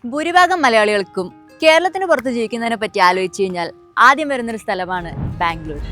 ഭൂരിഭാഗം മലയാളികൾക്കും കേരളത്തിന് പുറത്ത് ജീവിക്കുന്നതിനെ പറ്റി ആലോചിച്ച് കഴിഞ്ഞാൽ ആദ്യം വരുന്നൊരു സ്ഥലമാണ് ബാംഗ്ലൂർ.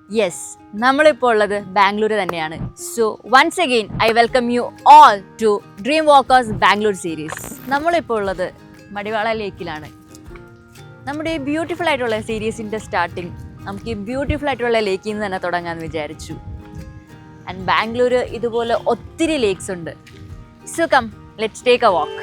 യെസ്, നമ്മളിപ്പോൾ ഉള്ളത് ബാംഗ്ലൂർ തന്നെയാണ്. So once again I welcome you all to Dream Walkers Bangalore series. നമ്മളിപ്പോൾ ഉള്ളത് മടിവാള ലേക്കിലാണ്. നമ്മുടെ ഈ ബ്യൂട്ടിഫുൾ ആയിട്ടുള്ള സീരീസിൻ്റെ സ്റ്റാർട്ടിങ് നമുക്ക് ഈ ബ്യൂട്ടിഫുൾ ആയിട്ടുള്ള ലേക്കിൽ നിന്ന് തന്നെ തുടങ്ങാമെന്ന് വിചാരിച്ചു. ആൻഡ് ബാംഗ്ലൂർ ഇതുപോലെ ഒത്തിരി ലേക്സ് ഉണ്ട്. So come, let's take a walk.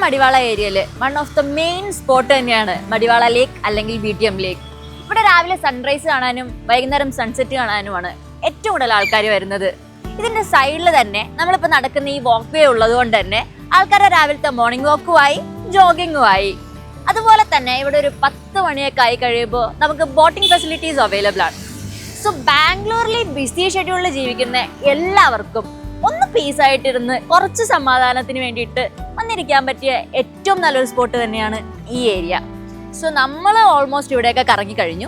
Madiwala ഏരിയയിൽ one of the main spot തന്നെയാണ് മടിവാള ലേക്ക് അല്ലെങ്കിൽ BTM ലേക്ക്. ഇവിടെ രാവിലെ സൺറൈസ് കാണാനും വൈകുന്നേരം സൺസെറ്റ് കാണാനുമാണ് ഏറ്റവും കൂടുതൽ ആൾക്കാർ വരുന്നത്. ഇതിന്റെ സൈഡിൽ തന്നെ നമ്മളിപ്പോൾ നടക്കുന്ന ഈ വാക്ക് വേ ഉള്ളത് കൊണ്ട് തന്നെ ആൾക്കാരെ രാവിലത്തെ മോർണിംഗ് വാക്കുമായി ജോഗിങ്ങുമായി. അതുപോലെ തന്നെ ഇവിടെ ഒരു 10 മണിയൊക്കെ ആയി കഴിയുമ്പോൾ നമുക്ക് ബോട്ടിംഗ് ഫെസിലിറ്റീസ് അവൈലബിൾ ആണ്. സോ ബാംഗ്ലൂരിൽ ബിസി ഷെഡ്യൂളിൽ ജീവിക്കുന്ന എല്ലാവർക്കും ഒന്ന് പീസായിട്ടിരുന്ന് കുറച്ച് സമാധാനത്തിന് വേണ്ടിയിട്ട് വന്നിരിക്കാൻ പറ്റിയ ഏറ്റവും നല്ലൊരു സ്പോട്ട് തന്നെയാണ് ഈ ഏരിയ. സോ നമ്മൾ ഓൾമോസ്റ്റ് ഇവിടെയൊക്കെ കറങ്ങി കഴിഞ്ഞു.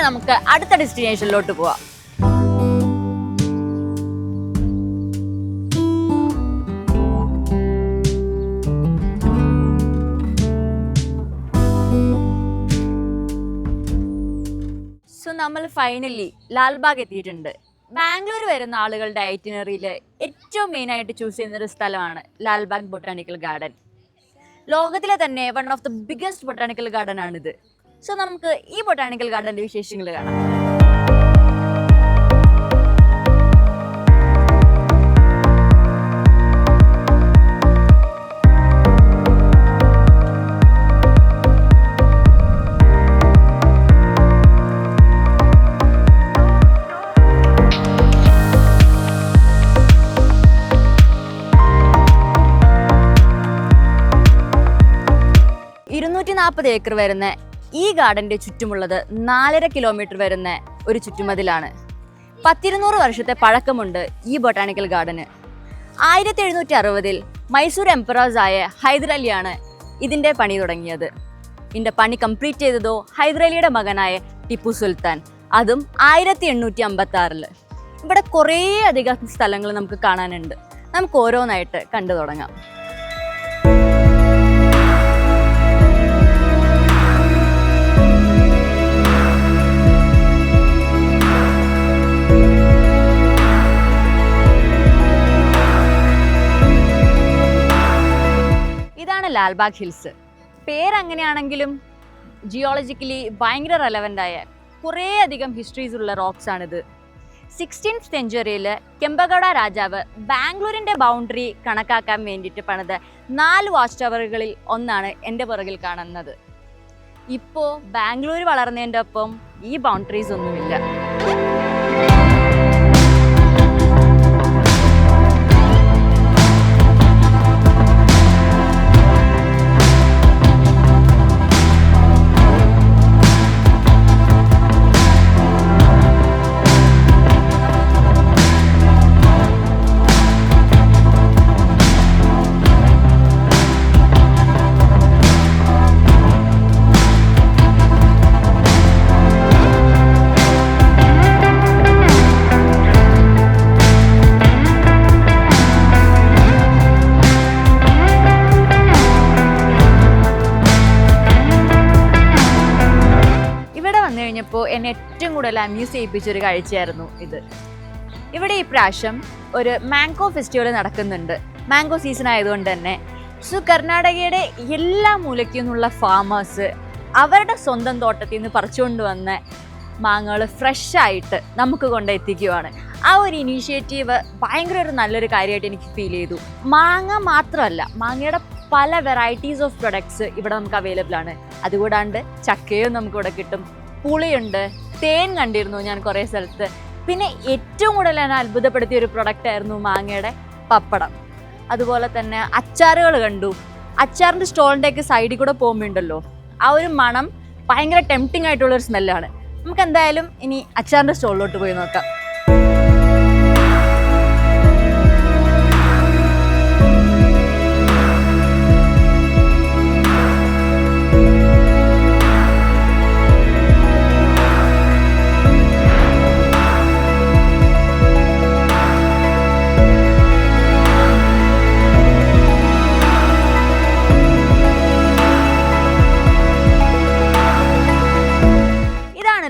നമുക്ക് അടുത്ത ഡെസ്റ്റിനേഷനിലോട്ട് പോവാം. സോ നമ്മൾ ഫൈനലി ലാൽബാഗ് എത്തിയിട്ടുണ്ട്. ബാംഗ്ലൂർ വരുന്ന ആളുകളുടെ ഐറ്റിനറിയിൽ ഏറ്റവും മെയിനായിട്ട് ചൂസ് ചെയ്യുന്നൊരു സ്ഥലമാണ് ലാൽബാഗ് ബൊട്ടാണിക്കൽ ഗാർഡൻ. ലോകത്തിലെ തന്നെ one of the biggest botanical garden ആണിത്. സോ നമുക്ക് ഈ ബൊട്ടാണിക്കൽ ഗാർഡൻ്റെ വിശേഷങ്ങൾ കാണാം. ഏക്കർ വരുന്ന ഈ ഗാർഡന്റെ ചുറ്റുമുള്ളത് 4.5 കിലോമീറ്റർ വരുന്ന ഒരു ചുറ്റുമതിലാണ്. 100 വർഷത്തെ പഴക്കമുണ്ട് ഈ ബൊട്ടാണിക്കൽ ഗാർഡന്. 1760 മൈസൂർ എംപറേഴ്സ് ആയ ഹൈദർ അലിയാണ് ഇതിന്റെ പണി തുടങ്ങിയത്. ഇതിന്റെ പണി കംപ്ലീറ്റ് ചെയ്തതോ ഹൈദർ അലിയുടെ മകനായ ടിപ്പു സുൽത്താൻ, അതും 1856. ഇവിടെ കുറേ അധികം സ്ഥലങ്ങൾ നമുക്ക് കാണാനുണ്ട്. നമുക്ക് ഓരോന്നായിട്ട് കണ്ടു തുടങ്ങാം. ലാൽബാഗ് ഹിൽസ് പേരങ്ങനെയാണെങ്കിലും ജിയോളജിക്കലി ഭയങ്കര റെലവൻ്റ് ആയ കുറേ അധികം ഹിസ്റ്ററീസ് ഉള്ള റോക്സ് ആണിത്. 16th സെഞ്ച്വറിയിൽ കെമ്പഗൌഡ രാജാവ് ബാംഗ്ലൂരിൻ്റെ ബൗണ്ടറി കണക്കാക്കാൻ വേണ്ടിയിട്ട് പണിത 4 വാച്ച് ടവറുകളിൽ ഒന്നാണ് എൻ്റെ പുറകിൽ കാണുന്നത്. ഇപ്പോൾ ബാംഗ്ലൂർ വളർന്നതിൻ്റെ ഒപ്പം ഈ ബൗണ്ടറീസ് ഒന്നുമില്ല. കഴിഞ്ഞപ്പോൾ എന്നെ ഏറ്റവും കൂടുതൽ അമ്യൂസ് ചെയ്യിപ്പിച്ചൊരു കാഴ്ചയായിരുന്നു ഇത്. ഇവിടെ ഈ പ്രാവശ്യം ഒരു മാംഗോ ഫെസ്റ്റിവൽ നടക്കുന്നുണ്ട്. മാംഗോ സീസൺ ആയതുകൊണ്ട് തന്നെ. സോ കർണാടകയുടെ എല്ലാ മൂലയ്ക്കും നിന്നുള്ള ഫാമേഴ്സ് അവരുടെ സ്വന്തം തോട്ടത്തിൽ നിന്ന് പറിച്ചുകൊണ്ട് വന്ന മാങ്ങകൾ ഫ്രഷായിട്ട് നമുക്ക് കൊണ്ടെത്തിക്കുവാണ്. ആ ഒരു ഇനീഷ്യേറ്റീവ് ഭയങ്കര ഒരു നല്ലൊരു കാര്യമായിട്ട് എനിക്ക് ഫീൽ ചെയ്തു. മാങ്ങ മാത്രമല്ല, മാങ്ങയുടെ പല വെറൈറ്റീസ് ഓഫ് പ്രൊഡക്ട്സ് ഇവിടെ നമുക്ക് അവൈലബിൾ ആണ്. അതുകൂടാണ്ട് ചക്കയും നമുക്കിവിടെ കിട്ടും, പുളിയുണ്ട്, തേൻ കണ്ടിരുന്നു ഞാൻ കുറേ സ്ഥലത്ത്. പിന്നെ ഏറ്റവും കൂടുതൽ എന്നെ അത്ഭുതപ്പെടുത്തിയ ഒരു പ്രൊഡക്റ്റ് ആയിരുന്നു മാങ്ങയുടെ പപ്പടം. അതുപോലെ തന്നെ അച്ചാറുകൾ കണ്ടു. അച്ചാറിൻ്റെ സ്റ്റോളിൻ്റെയൊക്കെ സൈഡിൽ കൂടെ പോകുമ്പോണ്ടല്ലോ ആ ഒരു മണം ഭയങ്കര ടെംപ്റ്റിംഗ് ആയിട്ടുള്ളൊരു സ്മെല്ലാണ്. നമുക്ക് എന്തായാലും ഇനി അച്ചാറിൻ്റെ സ്റ്റോളിലോട്ട് പോയി നോക്കാം.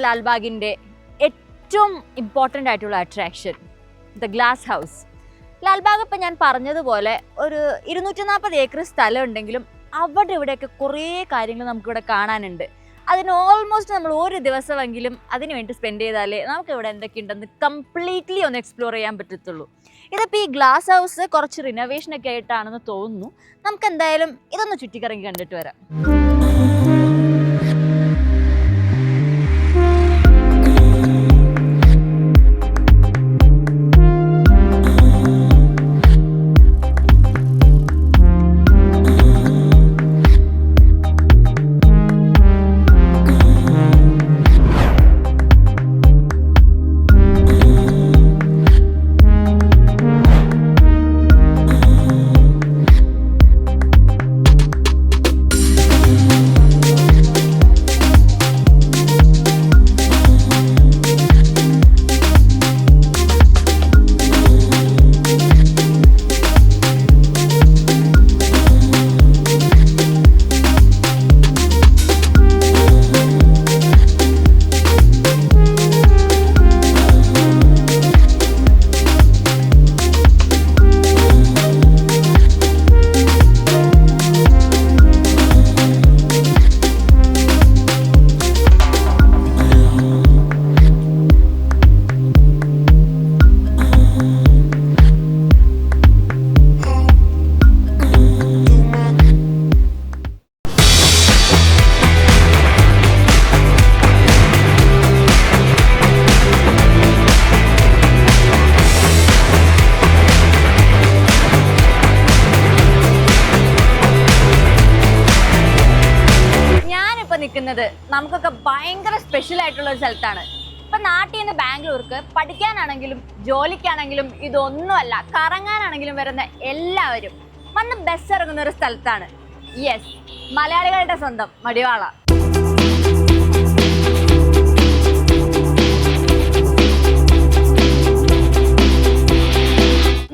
ലാൽബാഗിൻ്റെ ഏറ്റവും ഇമ്പോർട്ടൻ്റ് ആയിട്ടുള്ള attraction, the glass house. Lalbagh ഇപ്പം ഞാൻ പറഞ്ഞതുപോലെ ഒരു 240 ഏക്കർ സ്ഥലം ഉണ്ടെങ്കിലും അവിടെ ഇവിടെയൊക്കെ കുറേ കാര്യങ്ങൾ നമുക്കിവിടെ കാണാനുണ്ട്. അതിന് ഓൾമോസ്റ്റ് നമ്മൾ ഒരു ദിവസമെങ്കിലും അതിന് വേണ്ടി സ്പെൻഡ് ചെയ്താലേ നമുക്കിവിടെ എന്തൊക്കെയുണ്ടെന്ന് കംപ്ലീറ്റ്ലി ഒന്ന് എക്സ്പ്ലോർ ചെയ്യാൻ പറ്റത്തുള്ളൂ. ഇതിപ്പോൾ ഈ ഗ്ലാസ് ഹൗസ് കുറച്ച് റിനോവേഷനൊക്കെ ആയിട്ടാണെന്ന് തോന്നുന്നു. നമുക്ക് എന്തായാലും ഇതൊന്ന് ചുറ്റിക്കറങ്ങി കണ്ടിട്ട് വരാം. നിൽക്കുന്നത് നമുക്കൊക്കെ ഭയങ്കര സ്പെഷ്യൽ ആയിട്ടുള്ള ഒരു സ്ഥലത്താണ്. ഇപ്പം നാട്ടിൽ നിന്ന് ബാംഗ്ലൂർക്ക് പഠിക്കാനാണെങ്കിലും ജോലിക്കാണെങ്കിലും ഇതൊന്നുമല്ല, കറങ്ങാനാണെങ്കിലും വരുന്ന എല്ലാവരും വന്ന് ബസ് ഇറങ്ങുന്ന ഒരു സ്ഥലത്താണ്. യെസ്, മലയാളികളുടെ സ്വന്തം മടിവാള.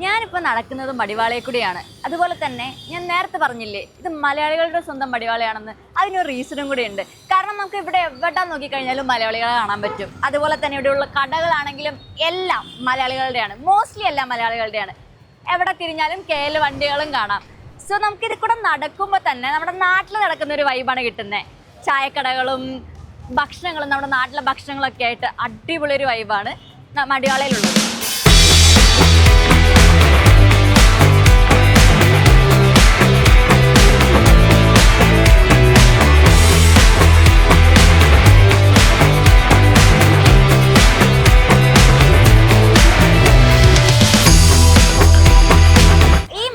ഞാനിപ്പോൾ നടക്കുന്നത് മടിവാളയെ കൂടിയാണ്. അതുപോലെ തന്നെ ഞാൻ നേരത്തെ പറഞ്ഞില്ലേ ഇത് മലയാളികളുടെ സ്വന്തം മടിവാളയാണെന്ന്, അതിനൊരു റീസണും കൂടി ഉണ്ട്. കാരണം നമുക്ക് ഇവിടെ എവിടെ നോക്കിക്കഴിഞ്ഞാലും മലയാളികളെ കാണാൻ പറ്റും. അതുപോലെ തന്നെ ഇവിടെയുള്ള കടകളാണെങ്കിലും എല്ലാം മലയാളികളുടെയാണ്, മോസ്റ്റ്ലി എല്ലാം മലയാളികളുടെയാണ്. എവിടെ തിരിഞ്ഞാലും KL വണ്ടികളും കാണാം. സോ നമുക്കിത് കൂടെ നടക്കുമ്പോൾ തന്നെ നമ്മുടെ നാട്ടിൽ നടക്കുന്ന ഒരു വൈബാണ് കിട്ടുന്നത്. ചായക്കടകളും ഭക്ഷണങ്ങളും നമ്മുടെ നാട്ടിലെ ഭക്ഷണങ്ങളൊക്കെ ആയിട്ട് അടിപൊളി ഒരു വൈബാണ് മടിവാളയിലുള്ളത്.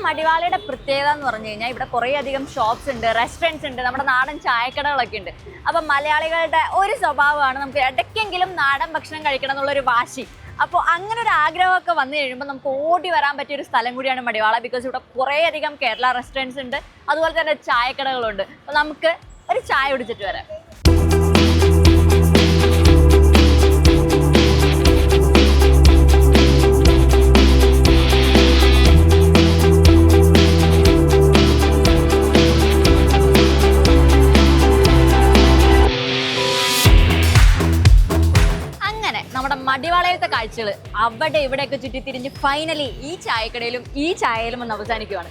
മടിവാളയുടെ പ്രത്യേകത എന്ന് പറഞ്ഞു കഴിഞ്ഞാൽ ഇവിടെ കുറേ അധികം ഷോപ്സ് ഉണ്ട്, റെസ്റ്റോറൻറ്റ്സ് ഉണ്ട്, നമ്മുടെ നാടൻ ചായക്കടകളൊക്കെ ഉണ്ട്. അപ്പം മലയാളികളുടെ ഒരു സ്വഭാവമാണ് നമുക്ക് ഇടയ്ക്കെങ്കിലും നാടൻ ഭക്ഷണം കഴിക്കണം എന്നുള്ളൊരു വാശി. അപ്പോൾ അങ്ങനെ ഒരു ആഗ്രഹമൊക്കെ വന്നു കഴിയുമ്പോൾ നമുക്ക് ഓടി വരാൻ പറ്റിയ ഒരു സ്ഥലം കൂടിയാണ് മടിവാള. ബിക്കോസ് ഇവിടെ കുറേ അധികം കേരള റെസ്റ്റോറൻറ്റ്സ് ഉണ്ട്, അതുപോലെ തന്നെ ചായക്കടകളുണ്ട്. അപ്പോൾ നമുക്ക് ഒരു ചായ കുടിച്ചിട്ട് വരാം. കാഴ്ചകൾ അവിടെ ഇവിടെയൊക്കെ ചുറ്റിത്തിരിഞ്ഞ് ഫൈനലി ഈ ചായക്കടയിലും ഈ ചായയിലും ഒന്ന് അവസാനിക്കുവാണ്.